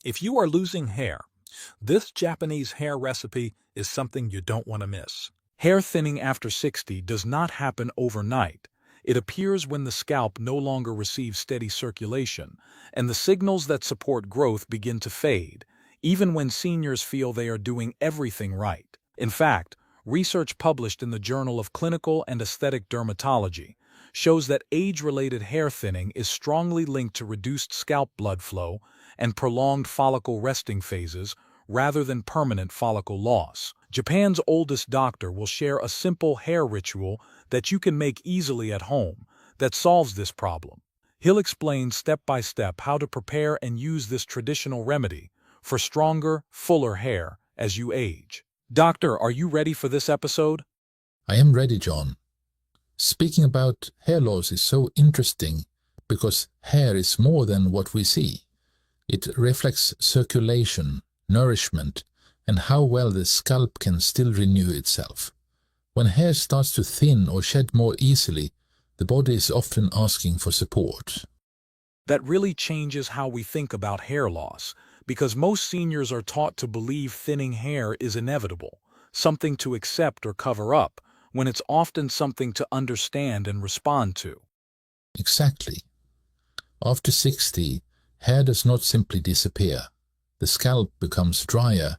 If you are losing hair, this Japanese hair recipe is something you don't want to miss. Hair thinning after 60 does not happen overnight. It appears when the scalp no longer receives steady circulation, and the signals that support growth begin to fade, even when seniors feel they are doing everything right. In fact, research published in the Journal of Clinical and Aesthetic Dermatology shows that age-related hair thinning is strongly linked to reduced scalp blood flow and prolonged follicle resting phases rather than permanent follicle loss. Japan's oldest doctor will share a simple hair ritual that you can make easily at home that solves this problem. He'll explain step by step how to prepare and use this traditional remedy for stronger, fuller hair as you age. Doctor, are you ready for this episode? I am ready, John. Speaking about hair loss is so interesting because hair is more than what we see. It reflects circulation, nourishment, and how well the scalp can still renew itself. When hair starts to thin or shed more easily, the body is often asking for support. That really changes how we think about hair loss, because most seniors are taught to believe thinning hair is inevitable, something to accept or cover up, when it's often something to understand and respond to. Exactly. After 60, hair does not simply disappear. The scalp becomes drier,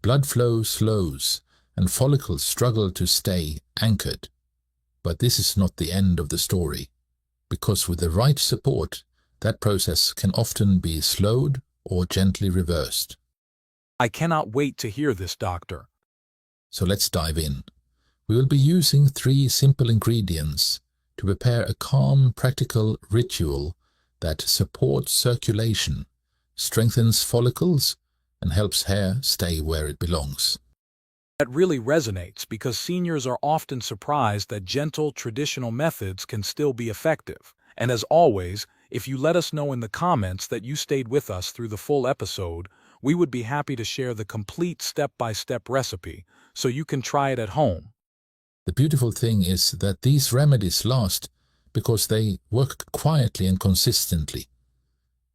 blood flow slows, and follicles struggle to stay anchored. But this is not the end of the story, because with the right support, that process can often be slowed or gently reversed. I cannot wait to hear this, doctor. So let's dive in. We will be using 3 simple ingredients to prepare a calm, practical ritual that supports circulation, strengthens follicles, and helps hair stay where it belongs. That really resonates because seniors are often surprised that gentle, traditional methods can still be effective. And as always, if you let us know in the comments that you stayed with us through the full episode, we would be happy to share the complete step-by-step recipe so you can try it at home. The beautiful thing is that these remedies last because they work quietly and consistently.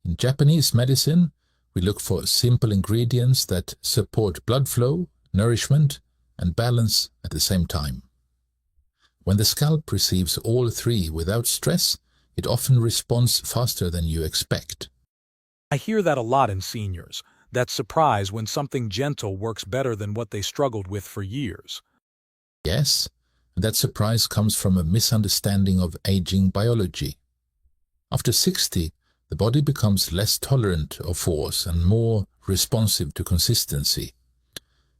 In Japanese medicine, we look for simple ingredients that support blood flow, nourishment, and balance at the same time. When the scalp receives all 3 without stress, it often responds faster than you expect. I hear that a lot in seniors, that surprise when something gentle works better than what they struggled with for years. Yes, and that surprise comes from a misunderstanding of aging biology. After 60, the body becomes less tolerant of force and more responsive to consistency.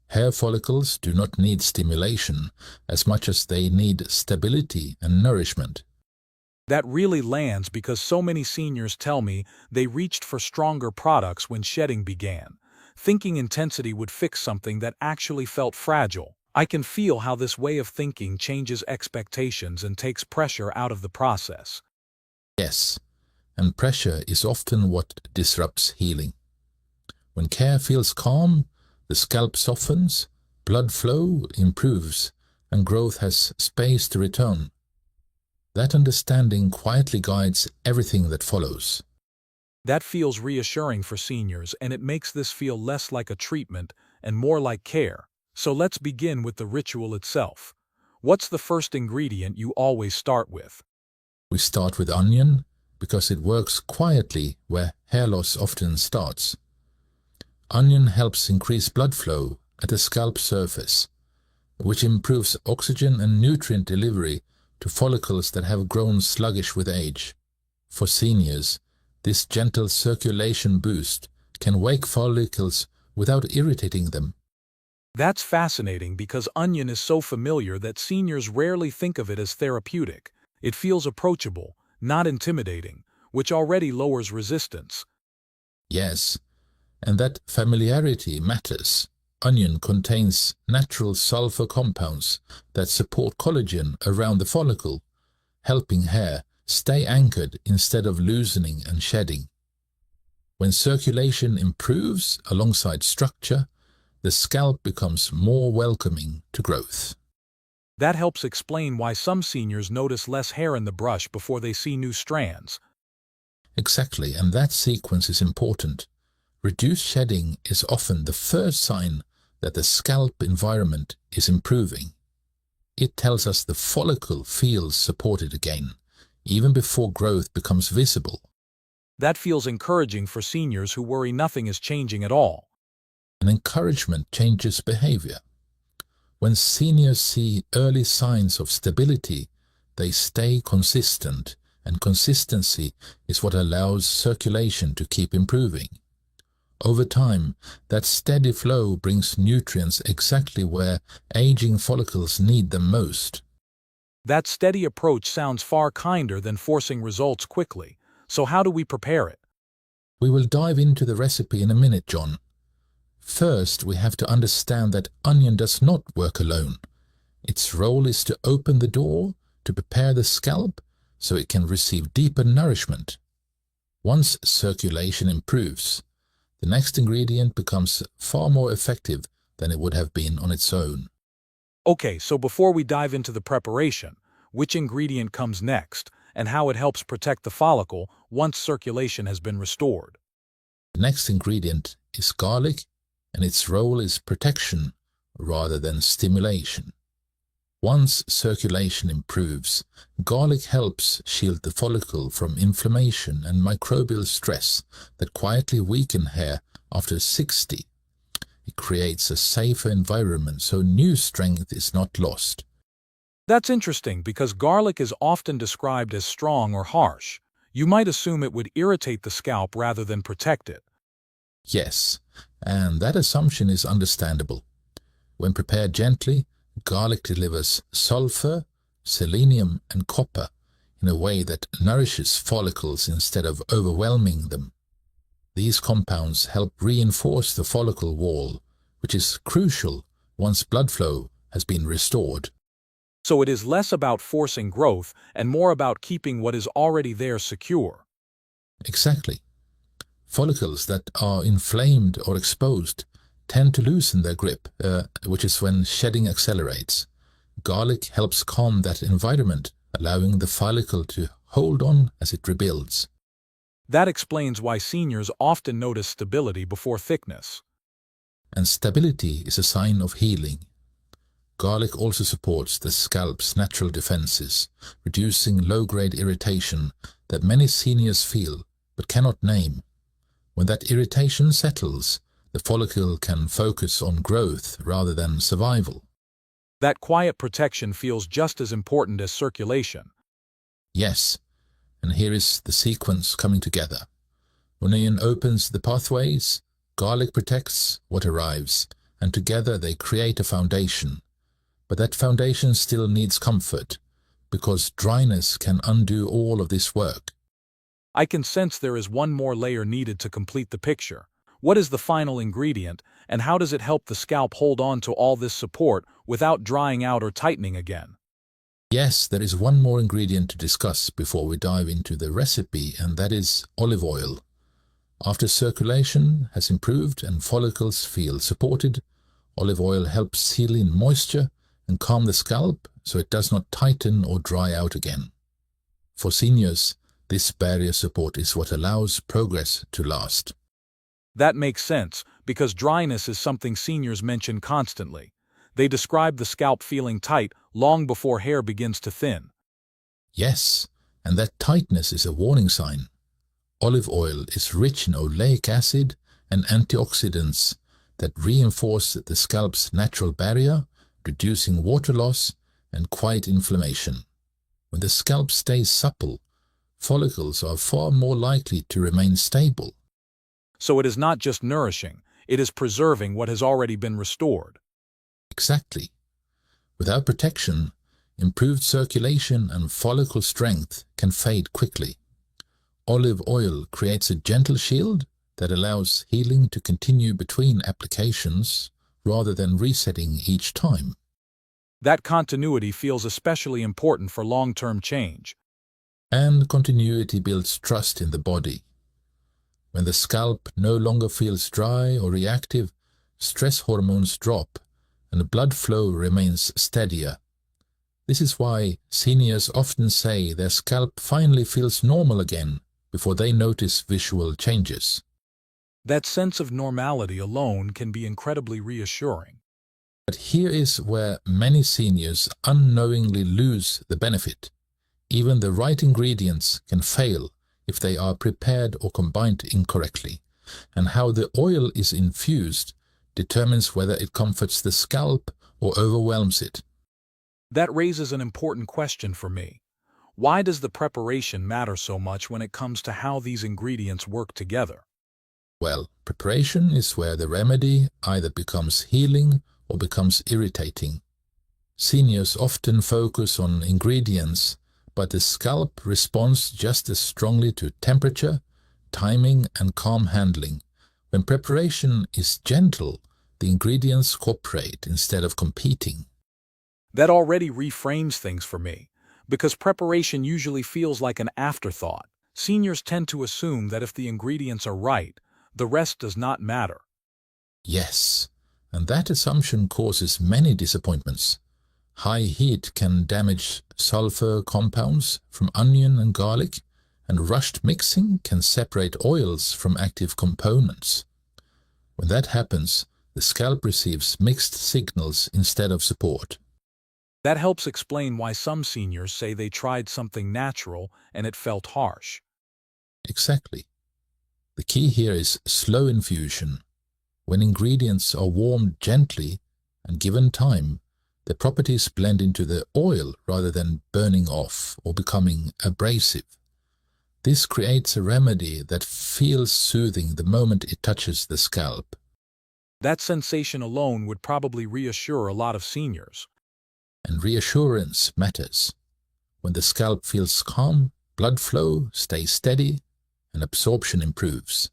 Hair follicles do not need stimulation as much as they need stability and nourishment. That really lands because so many seniors tell me they reached for stronger products when shedding began, thinking intensity would fix something that actually felt fragile. I can feel how this way of thinking changes expectations and takes pressure out of the process. Yes, and pressure is often what disrupts healing. When care feels calm, the scalp softens, blood flow improves, and growth has space to return. That understanding quietly guides everything that follows. That feels reassuring for seniors, and it makes this feel less like a treatment and more like care. So let's begin with the ritual itself. What's the first ingredient you always start with? We start with onion because it works quietly where hair loss often starts. Onion helps increase blood flow at the scalp surface, which improves oxygen and nutrient delivery to follicles that have grown sluggish with age. For seniors, this gentle circulation boost can wake follicles without irritating them. That's fascinating because onion is so familiar that seniors rarely think of it as therapeutic. It feels approachable, not intimidating, which already lowers resistance. Yes, and that familiarity matters. Onion contains natural sulfur compounds that support collagen around the follicle, helping hair stay anchored instead of loosening and shedding. When circulation improves alongside structure, the scalp becomes more welcoming to growth. That helps explain why some seniors notice less hair in the brush before they see new strands. Exactly, and that sequence is important. Reduced shedding is often the first sign that the scalp environment is improving. It tells us the follicle feels supported again, even before growth becomes visible. That feels encouraging for seniors who worry nothing is changing at all. And encouragement changes behavior. When seniors see early signs of stability, they stay consistent, and consistency is what allows circulation to keep improving. Over time, that steady flow brings nutrients exactly where aging follicles need them most. That steady approach sounds far kinder than forcing results quickly. So how do we prepare it? We will dive into the recipe in a minute, John. First, we have to understand that onion does not work alone. Its role is to open the door, to prepare the scalp, so it can receive deeper nourishment. Once circulation improves, the next ingredient becomes far more effective than it would have been on its own. Okay, so before we dive into the preparation, which ingredient comes next, and how it helps protect the follicle once circulation has been restored? The next ingredient is garlic, and its role is protection rather than stimulation. Once circulation improves, garlic helps shield the follicle from inflammation and microbial stress that quietly weaken hair after 60. It creates a safer environment so new strength is not lost. That's interesting because garlic is often described as strong or harsh. You might assume it would irritate the scalp rather than protect it. Yes, and that assumption is understandable. When prepared gently, garlic delivers sulfur, selenium, and copper in a way that nourishes follicles instead of overwhelming them. These compounds help reinforce the follicle wall, which is crucial once blood flow has been restored. So it is less about forcing growth and more about keeping what is already there secure. Exactly. Follicles that are inflamed or exposed tend to loosen their grip, which is when shedding accelerates. Garlic helps calm that environment, allowing the follicle to hold on as it rebuilds. That explains why seniors often notice stability before thickness. And stability is a sign of healing. Garlic also supports the scalp's natural defenses, reducing low-grade irritation that many seniors feel but cannot name. When that irritation settles, the follicle can focus on growth rather than survival. That quiet protection feels just as important as circulation. Yes, and here is the sequence coming together. Onion opens the pathways, garlic protects what arrives, and together they create a foundation. But that foundation still needs comfort, because dryness can undo all of this work. I can sense there is one more layer needed to complete the picture. What is the final ingredient, and how does it help the scalp hold on to all this support without drying out or tightening again? Yes, there is one more ingredient to discuss before we dive into the recipe, and that is olive oil. After circulation has improved and follicles feel supported, olive oil helps seal in moisture and calm the scalp so it does not tighten or dry out again. For seniors, this barrier support is what allows progress to last. That makes sense, because dryness is something seniors mention constantly. They describe the scalp feeling tight long before hair begins to thin. Yes, and that tightness is a warning sign. Olive oil is rich in oleic acid and antioxidants that reinforce the scalp's natural barrier, reducing water loss and quiet inflammation. When the scalp stays supple, follicles are far more likely to remain stable. So it is not just nourishing, it is preserving what has already been restored. Exactly. Without protection, improved circulation and follicle strength can fade quickly. Olive oil creates a gentle shield that allows healing to continue between applications rather than resetting each time. That continuity feels especially important for long-term change. And continuity builds trust in the body. When the scalp no longer feels dry or reactive, stress hormones drop and blood flow remains steadier. This is why seniors often say their scalp finally feels normal again before they notice visual changes. That sense of normality alone can be incredibly reassuring. But here is where many seniors unknowingly lose the benefit. Even the right ingredients can fail if they are prepared or combined incorrectly, and how the oil is infused determines whether it comforts the scalp or overwhelms it. That raises an important question for me. Why does the preparation matter so much when it comes to how these ingredients work together? Well, preparation is where the remedy either becomes healing or becomes irritating. Seniors often focus on ingredients, but the scalp responds just as strongly to temperature, timing, and calm handling. When preparation is gentle, the ingredients cooperate instead of competing. That already reframes things for me, because preparation usually feels like an afterthought. Seniors tend to assume that if the ingredients are right, the rest does not matter. Yes, and that assumption causes many disappointments. High heat can damage sulfur compounds from onion and garlic, and rushed mixing can separate oils from active components. When that happens, the scalp receives mixed signals instead of support. That helps explain why some seniors say they tried something natural and it felt harsh. Exactly. The key here is slow infusion. When ingredients are warmed gently and given time, the properties blend into the oil rather than burning off or becoming abrasive. This creates a remedy that feels soothing the moment it touches the scalp. That sensation alone would probably reassure a lot of seniors. And reassurance matters. When the scalp feels calm, blood flow stays steady, and absorption improves.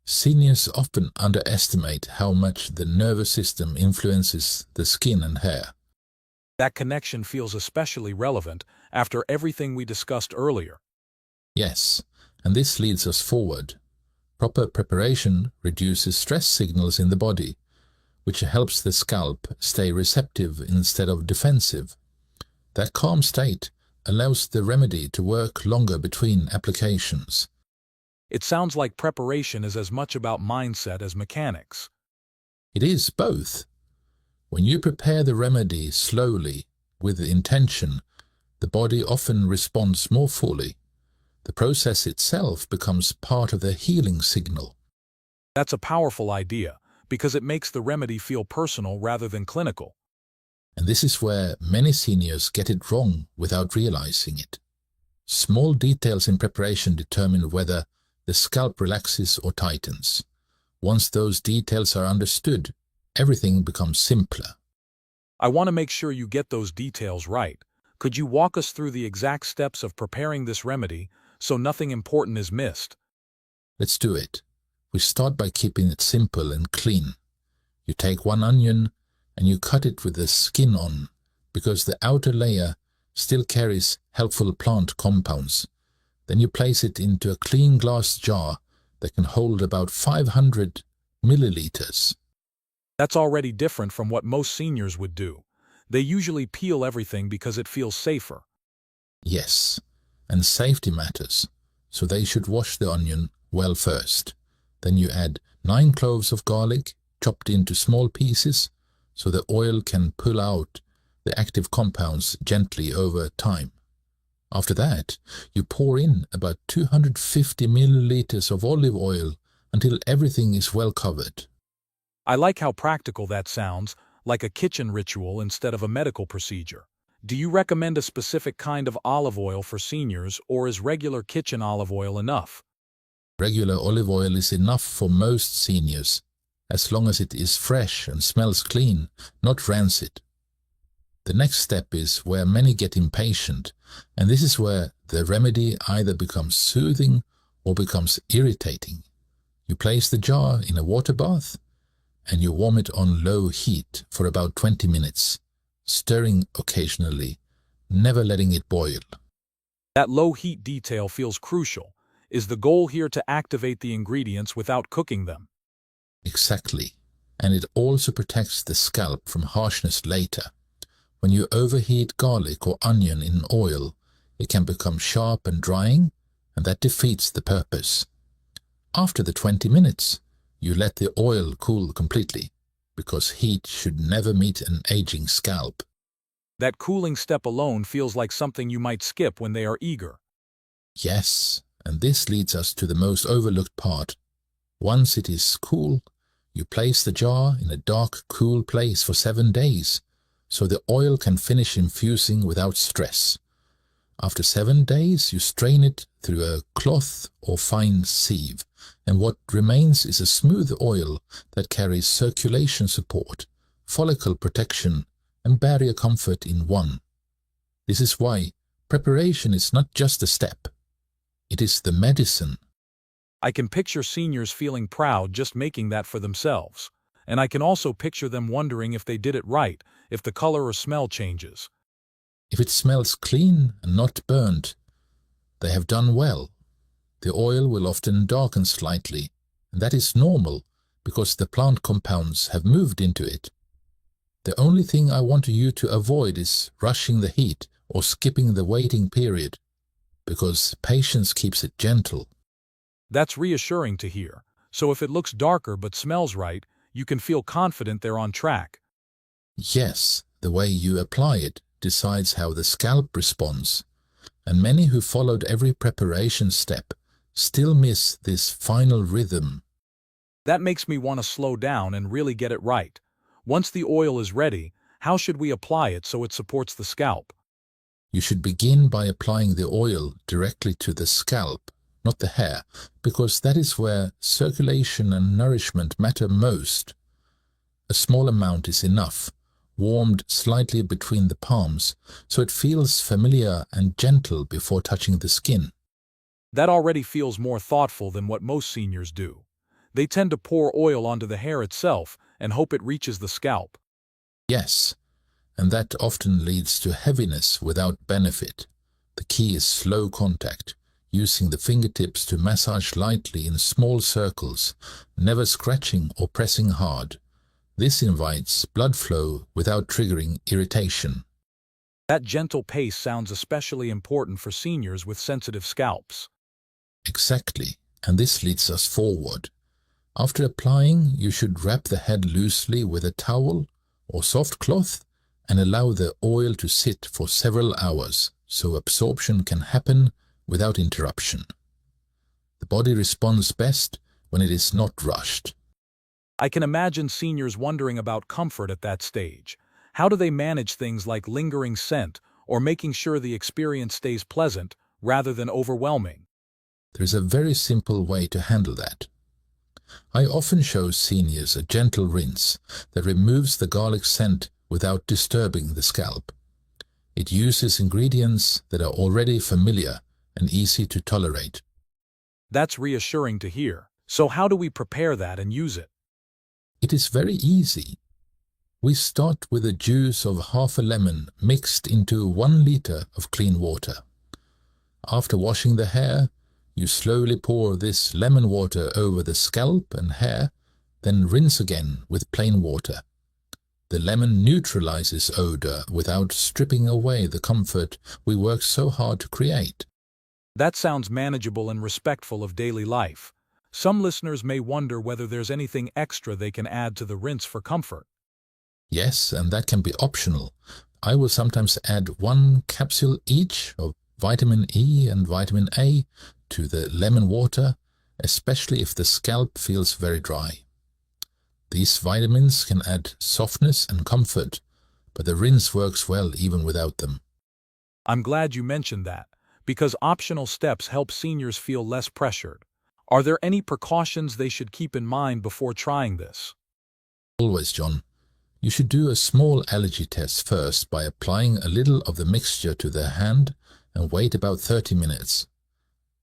Seniors often underestimate how much the nervous system influences the skin and hair. That connection feels especially relevant after everything we discussed earlier. Yes, and this leads us forward. Proper preparation reduces stress signals in the body, which helps the scalp stay receptive instead of defensive. That calm state allows the remedy to work longer between applications. It sounds like preparation is as much about mindset as mechanics. It is both. When you prepare the remedy slowly, with intention, the body often responds more fully. The process itself becomes part of the healing signal. That's a powerful idea, because it makes the remedy feel personal rather than clinical. And this is where many seniors get it wrong without realizing it. Small details in preparation determine whether the scalp relaxes or tightens. Once those details are understood, everything becomes simpler. I want to make sure you get those details right. Could you walk us through the exact steps of preparing this remedy so nothing important is missed? Let's do it. We start by keeping it simple and clean. You take one onion and you cut it with the skin on, because the outer layer still carries helpful plant compounds. Then you place it into a clean glass jar that can hold about 500 milliliters. That's already different from what most seniors would do. They usually peel everything because it feels safer. Yes, and safety matters, so they should wash the onion well first. Then you add 9 cloves of garlic, chopped into small pieces, so the oil can pull out the active compounds gently over time. After that, you pour in about 250 milliliters of olive oil until everything is well covered. I like how practical that sounds, like a kitchen ritual instead of a medical procedure. Do you recommend a specific kind of olive oil for seniors, or is regular kitchen olive oil enough? Regular olive oil is enough for most seniors, as long as it is fresh and smells clean, not rancid. The next step is where many get impatient, and this is where the remedy either becomes soothing or becomes irritating. You place the jar in a water bath and you warm it on low heat for about 20 minutes, stirring occasionally, never letting it boil. That low heat detail feels crucial. Is the goal here to activate the ingredients without cooking them? Exactly, and it also protects the scalp from harshness later. When you overheat garlic or onion in oil, it can become sharp and drying, and that defeats the purpose. After the 20 minutes, you let the oil cool completely, because heat should never meet an aging scalp. That cooling step alone feels like something you might skip when they are eager. Yes, and this leads us to the most overlooked part. Once it is cool, you place the jar in a dark, cool place for 7 days, so the oil can finish infusing without stress. After 7 days, you strain it through a cloth or fine sieve, and what remains is a smooth oil that carries circulation support, follicle protection, and barrier comfort in one. This is why preparation is not just a step. It is the medicine. I can picture seniors feeling proud just making that for themselves. And I can also picture them wondering if they did it right, if the color or smell changes. If it smells clean and not burnt, they have done well. The oil will often darken slightly, and that is normal because the plant compounds have moved into it. The only thing I want you to avoid is rushing the heat or skipping the waiting period, because patience keeps it gentle. That's reassuring to hear. So if it looks darker but smells right, you can feel confident they're on track. Yes, the way you apply it decides how the scalp responds, and many who followed every preparation step still miss this final rhythm. That makes me want to slow down and really get it right. Once the oil is ready, how should we apply it so it supports the scalp? You should begin by applying the oil directly to the scalp, not the hair, because that is where circulation and nourishment matter most. A small amount is enough, warmed slightly between the palms, so it feels familiar and gentle before touching the skin. That already feels more thoughtful than what most seniors do. They tend to pour oil onto the hair itself and hope it reaches the scalp. Yes, and that often leads to heaviness without benefit. The key is slow contact, using the fingertips to massage lightly in small circles, never scratching or pressing hard. This invites blood flow without triggering irritation. That gentle pace sounds especially important for seniors with sensitive scalps. Exactly, and this leads us forward. After applying, you should wrap the head loosely with a towel or soft cloth and allow the oil to sit for several hours so absorption can happen without interruption. The body responds best when it is not rushed. I can imagine seniors wondering about comfort at that stage. How do they manage things like lingering scent or making sure the experience stays pleasant rather than overwhelming? There is a very simple way to handle that. I often show seniors a gentle rinse that removes the garlic scent without disturbing the scalp. It uses ingredients that are already familiar and easy to tolerate. That's reassuring to hear. So how do we prepare that and use it? It is very easy. We start with the juice of half a lemon mixed into 1 liter of clean water. After washing the hair, you slowly pour this lemon water over the scalp and hair, then rinse again with plain water. The lemon neutralizes odor without stripping away the comfort we work so hard to create. That sounds manageable and respectful of daily life. Some listeners may wonder whether there's anything extra they can add to the rinse for comfort. Yes, and that can be optional. I will sometimes add 1 capsule each of vitamin E and vitamin A to the lemon water, especially if the scalp feels very dry. These vitamins can add softness and comfort, but the rinse works well even without them. I'm glad you mentioned that, because optional steps help seniors feel less pressured. Are there any precautions they should keep in mind before trying this? Always, John. You should do a small allergy test first by applying a little of the mixture to the hand and wait about 30 minutes.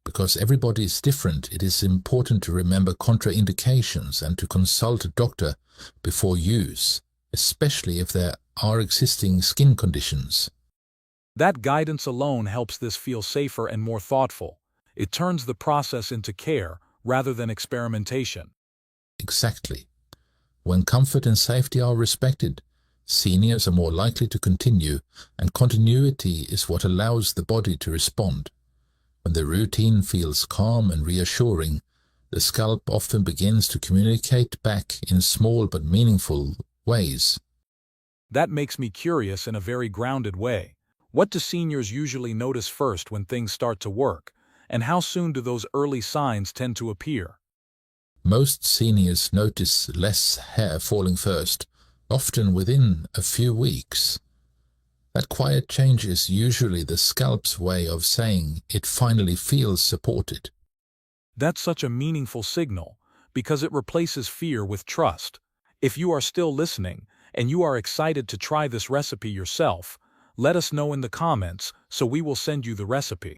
Because everybody is different, it is important to remember contraindications and to consult a doctor before use, especially if there are existing skin conditions. That guidance alone helps this feel safer and more thoughtful. It turns the process into care rather than experimentation. Exactly. When comfort and safety are respected, seniors are more likely to continue, and continuity is what allows the body to respond. When the routine feels calm and reassuring, the scalp often begins to communicate back in small but meaningful ways. That makes me curious in a very grounded way. What do seniors usually notice first when things start to work, and how soon do those early signs tend to appear? Most seniors notice less hair falling first, often within a few weeks. That quiet change is usually the scalp's way of saying it finally feels supported. That's such a meaningful signal, because it replaces fear with trust. If you are still listening, and you are excited to try this recipe yourself, let us know in the comments so we will send you the recipe.